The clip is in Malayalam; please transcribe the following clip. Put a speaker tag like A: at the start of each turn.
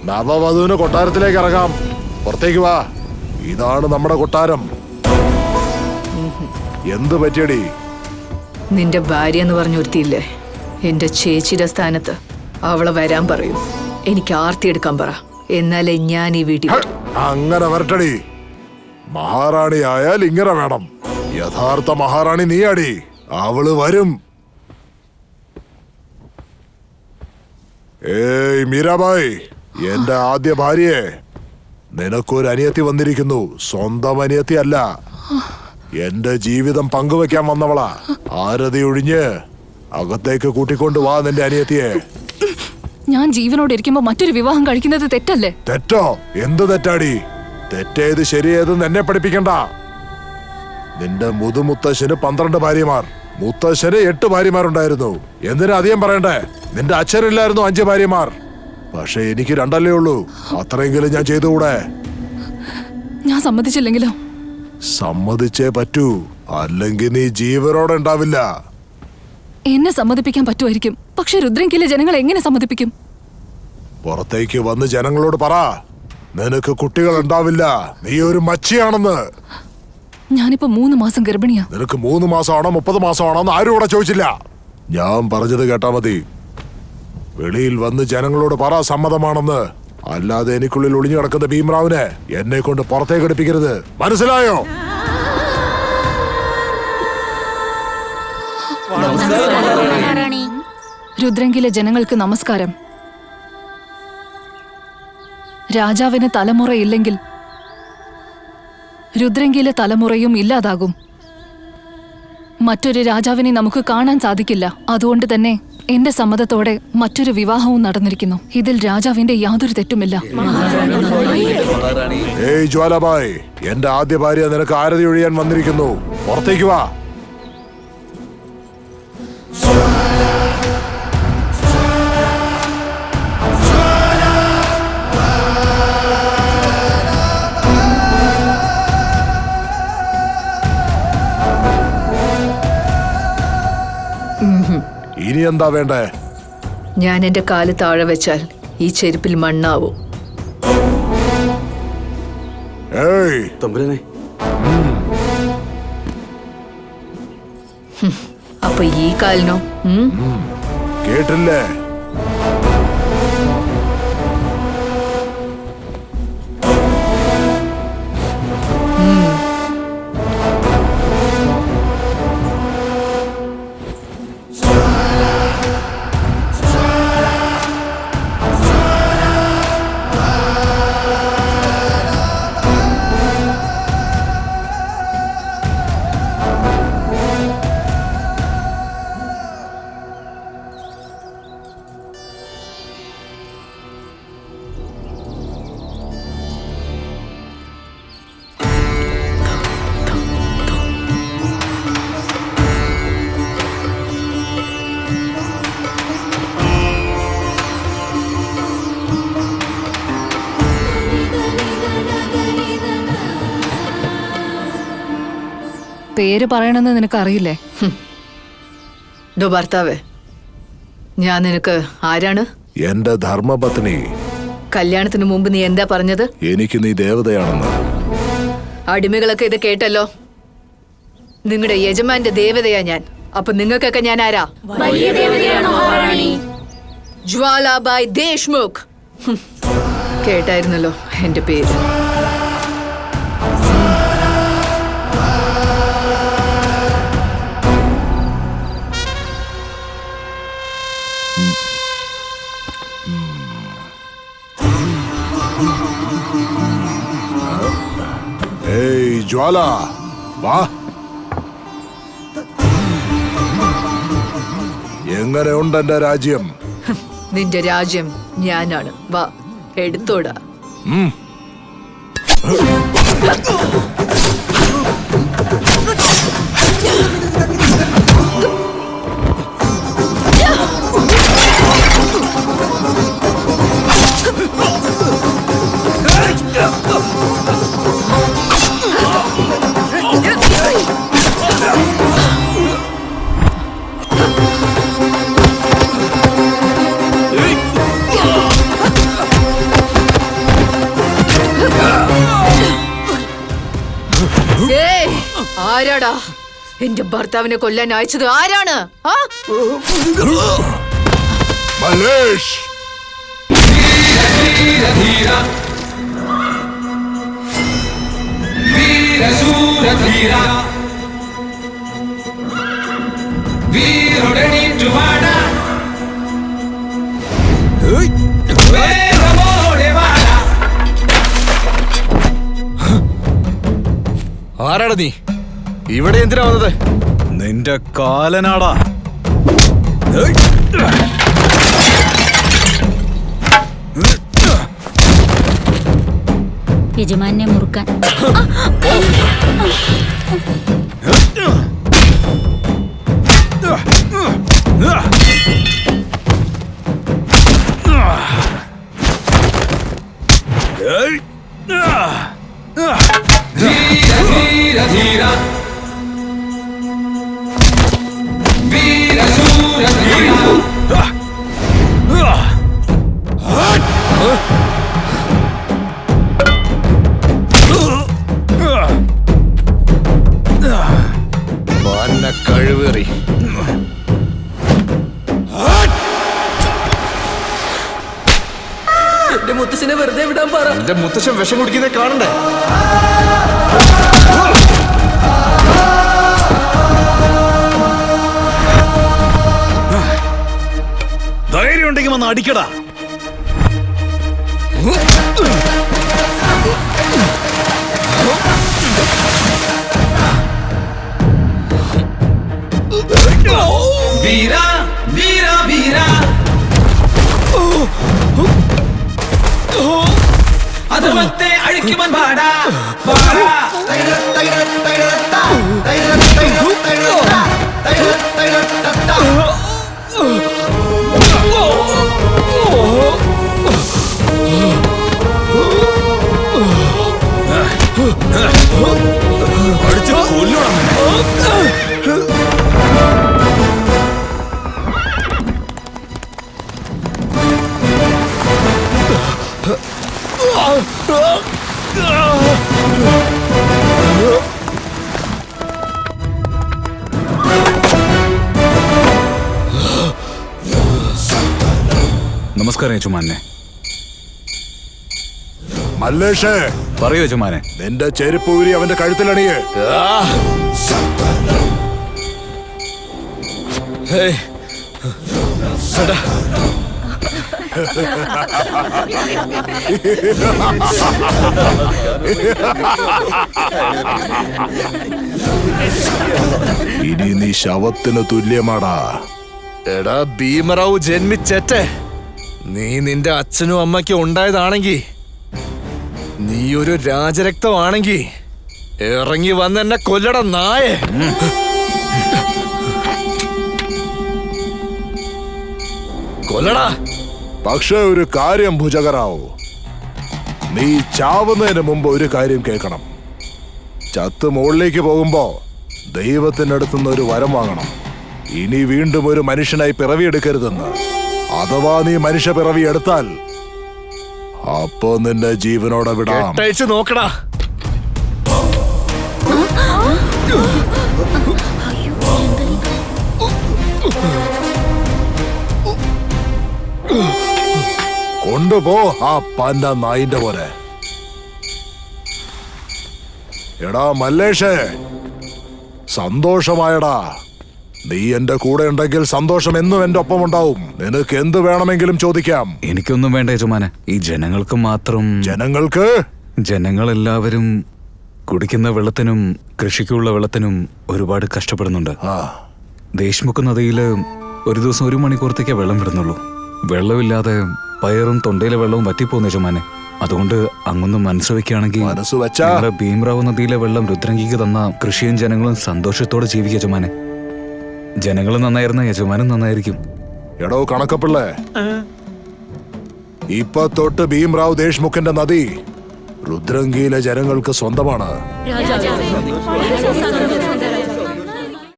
A: നവവധുവിന് കൊട്ടാരത്തിലേക്ക് ഇറങ്ങാം. പുറത്തേക്ക് വാ. ഇതാണ് നമ്മുടെ കൊട്ടാരം. എന്ത് പറ്റിയടി?
B: നിന്റെ ഭാര്യ എന്ന് പറഞ്ഞൊരുത്തിയില്ലേ, എന്റെ ചേച്ചിയുടെ സ്ഥാനത്ത് അവളെ വരാൻ പറയൂ. എനിക്ക് ആർത്തി എടുക്കാൻ പറ, എന്നാലേ ഞാൻ ഈ വീട്ടിൽ.
A: അങ്ങനെ വരട്ടടി. മഹാറാണിയായാൽ ഇങ്ങനെ വേണം. യഥാർത്ഥ മഹാറാണി നീയാടി. അവള് വരും. ഏയ് മീരാബായ്, എന്റെ ആദ്യ ഭാര്യയെ, നിനക്കൊരു അനിയത്തി വന്നിരിക്കുന്നു. സ്വന്തം അനിയത്തി അല്ല, എന്റെ ജീവിതം പങ്കുവെക്കാൻ വന്നവളാ. ആരതി ഒഴിഞ്ഞ് അകത്തേക്ക് കൂട്ടിക്കൊണ്ട് വാ നിന്റെ അനിയത്തിയെ.
C: ഞാൻ ജീവനോട് ഇരിക്കുമ്പോ മറ്റൊരു വിവാഹം കഴിക്കുന്നത് തെറ്റല്ലേ?
A: തെറ്റോ? എന്ത് തെറ്റാടി? തെറ്റേത് ശരിയേതെന്ന് എന്നെ പഠിപ്പിക്കണ്ട. നിന്റെ മുതുമുത്തശ്ശന് 12 ഭാര്യമാർ, മുത്തശ്ശന് 8 ഭാര്യമാരുണ്ടായിരുന്നു. എന്തിനാ അധികം പറയണ്ടേ? നിന്റെ അച്ഛനില്ലായിരുന്നു 5 ഭാര്യമാർ. പക്ഷെ എനിക്ക് 2 ഉള്ളൂ. അത്രയെങ്കിലും ഞാൻ ചെയ്തുകൂടെ?
C: ഞാൻ സമ്മതിച്ചില്ലെങ്കിലോ?
A: സമ്മതിച്ചേ പറ്റൂ, അല്ലെങ്കിൽ നീ ജീവനോടെ ഉണ്ടാവില്ല.
C: എന്നെ സമ്മതിപ്പിക്കാൻ പറ്റുമായിരിക്കും, പക്ഷെ രുദ്രങ്കിലെ ജനങ്ങളെ എങ്ങനെ സമ്മതിപ്പിക്കും?
A: പുറത്തേക്ക് വന്ന് ജനങ്ങളോട് പറ, നിനക്ക് കുട്ടികൾ ഉണ്ടാവില്ല, നീ ഒരു മച്ചിയാണെന്ന്.
C: ഞാനിപ്പോ 3 മാസം ഗർഭിണിയാ.
A: നിനക്ക് 3 മാസമാണോ 30 മാസമാണോ എന്ന് ആരും ഇവിടെ ചോദിച്ചില്ല. ഞാൻ പറഞ്ഞത് കേട്ടാ മതി. വെളിയിൽ വന്ന് ജനങ്ങളോട് പറ സമ്മതമാണെന്ന്. അല്ലാതെ എനിക്കുള്ളിൽ ഒളിഞ്ഞു കിടക്കുന്ന ഭീംറാവിനെ എന്നെ കൊണ്ട് പുറത്തേക്ക് എടുപ്പിക്കരുത്. മനസ്സിലായോ?
C: രുദ്രങ്കിലെ ജനങ്ങൾക്ക് നമസ്കാരം. രാജാവിന് തലമുറയില്ലെങ്കിൽ രുദ്രങ്കിലെ തലമുറയും ഇല്ലാതാകും. മറ്റൊരു രാജാവിനെ നമുക്ക് കാണാൻ സാധിക്കില്ല. അതുകൊണ്ട് തന്നെ എന്റെ സമ്മതത്തോടെ മറ്റൊരു വിവാഹവും നടന്നിരിക്കുന്നു. ഇതിൽ രാജാവിന്റെ യാതൊരു തെറ്റുമില്ല.
A: ഏയ് ജ്വാലാബായ്, എന്റെ ആദ്യ ഭാര്യ നിനക്ക് ആരതി ഒഴിയാൻ വന്നിരിക്കുന്നു. പുറത്തേക്ക് വാ. ഇനി എന്താ വേണ്ടേ?
B: ഞാൻ എന്റെ കാല് താഴെ വെച്ചാൽ ഈ ചെരുപ്പിൽ മണ്ണാവും.
A: ഏയ്
D: തമ്പുരാനെ,
B: അപ്പൊ ഈ കാലിനോ?
A: കേട്ടില്ലേ?
C: പേര് പറയണമെന്ന് നിനക്ക് അറിയില്ലേ?
B: ഡോ ഭർത്താവേ, ഞാൻ നിനക്ക് ആരാണ്?
A: എന്റെ ധർമ്മപത്നി.
B: കല്യാണത്തിന് മുമ്പ് നീ എന്താ പറഞ്ഞത്?
A: എനിക്ക് നീ ദേവതയാണെന്ന്.
B: അടിമകളൊക്കെ ഇത് കേട്ടല്ലോ. നിങ്ങളുടെ യജമാന്റെ ദേവതയാ ഞാൻ. അപ്പൊ നിങ്ങൾക്കൊക്കെ ഞാൻ ആരാ? ജ്വാലാബായ് ദേശ്മുഖ്. കേട്ടായിരുന്നല്ലോ എന്റെ പേര്.
A: ഏയ് ജ്വാല, വാ. എങ്ങനെയുണ്ട് എന്റെ രാജ്യം?
B: നിന്റെ രാജ്യം ഞാനാണ്. വാ, എടുത്തോടാ. ആരാടാ എന്റെ ഭർത്താവിനെ കൊല്ലാൻ അയച്ചത്? ആരാണ്?
A: മല്ലേഷ്,
D: ആരാടാ നീ? ഇവിടെ എന്തിനാ വന്നത്?
E: നിന്റെ കാലനാടാ.
F: യജമാനെ മുറുക്കാൻ.
D: കഴിവേറി.
B: എന്റെ മുത്തശ്ശനെ വെറുതെ വിടാൻ പറ.
D: എന്റെ മുത്തശ്ശൻ വിഷം കുടിക്കുന്നേ കാണണ്ടേ?
E: ധൈര്യം ഉണ്ടെങ്കിൽ വന്ന് അടിക്കടാ.
G: വീരാ വീരാ വീരാ അധർമ്മത്തെ അഴിക്കുവാൻ പാടാ പാടാ.
E: അടിച്ച് കൊല്ലണം. നമസ്കാരം യജമാനെ.
A: മല്ലേഷേ,
E: പറയൂ യജമാനെ.
A: നിന്റെ ചെരുപ്പ് ഊരി അവന്റെ കഴുത്തിലണിയേ. ഇനി നീ ശവത്തിന് തുല്യമാടാ.
D: എടാ ഭീമറാവു ജന്മിച്ചേറ്റെ, നീ നിന്റെ അച്ഛനും അമ്മയ്ക്കും ഉണ്ടായതാണെങ്കി, നീ ഒരു രാജരക്തമാണെങ്കി ഇറങ്ങി വന്ന് എന്നെ കൊല്ലട നായേ. കൊല്ലടാ.
A: പക്ഷെ ഒരു കാര്യം ഭുജകറാവു, നീ ചാവുന്നതിന് മുമ്പ് ഒരു കാര്യം കേൾക്കണം. ചത്ത് മുകളിലേക്ക് പോകുമ്പോ ദൈവത്തിന്റെ അടുത്തുനിന്ന് ഒരു വരം വാങ്ങണം. ഇനി വീണ്ടും ഒരു മനുഷ്യനായി പിറവിയെടുക്കരുതെന്ന്. അഥവാ നീ മനുഷ്യ പിറവി എടുത്താൽ അപ്പോ നിന്റെ ജീവനോടെ വിടാം.
D: കെട്ടഴിച്ച് നോക്കടാ.
A: കൊണ്ടുപോ ആ പന്ന നായിന്റെ പോലെ. എടാ മല്ലേഷേ, സന്തോഷമായടാ. നീ എന്റെ കൂടെ ഉണ്ടെങ്കിൽ സന്തോഷം എന്നും എന്റെ ഒപ്പം ഉണ്ടാവും. നിനക്ക് എന്ത് വേണമെങ്കിലും ചോദിക്കാം.
E: എനിക്കൊന്നും വേണ്ട യജമാനെ. ഈ ജനങ്ങൾക്ക് മാത്രം.
A: ജനങ്ങൾക്ക്?
E: ജനങ്ങളെല്ലാവരും കുടിക്കുന്ന വെള്ളത്തിനും കൃഷിക്കുള്ള വെള്ളത്തിനും ഒരുപാട് കഷ്ടപ്പെടുന്നുണ്ട്. ദേശ്മുഖ് നദിയില് ഒരു ദിവസം 1 മണിക്കൂറത്തേക്കേ വെള്ളം വിടുന്നുള്ളൂ. വെള്ളമില്ലാതെ പയറും തൊണ്ടയിലെ വെള്ളവും വറ്റിപ്പോകുന്നു യജമാനെ. അതുകൊണ്ട് അങ്ങൊന്നും മനസ്സ് വെക്കുകയാണെങ്കിൽ ഭീംറാവു നദിയിലെ വെള്ളം രുദ്രങ്കിക്ക് തന്ന കൃഷിയും ജനങ്ങളും സന്തോഷത്തോടെ ജീവിക്കും യജമാനെ. ജനങ്ങൾ നന്നായിരുന്ന യജമാനും നന്നായിരിക്കും.
A: എടോ കണക്കപ്പിള്ളേ, ഇപ്പൊ തൊട്ട് ഭീംറാവു ദേശ്മുഖിന്റെ നദി രുദ്രങ്കിയിലെ ജനങ്ങൾക്ക് സ്വന്തമാണ്.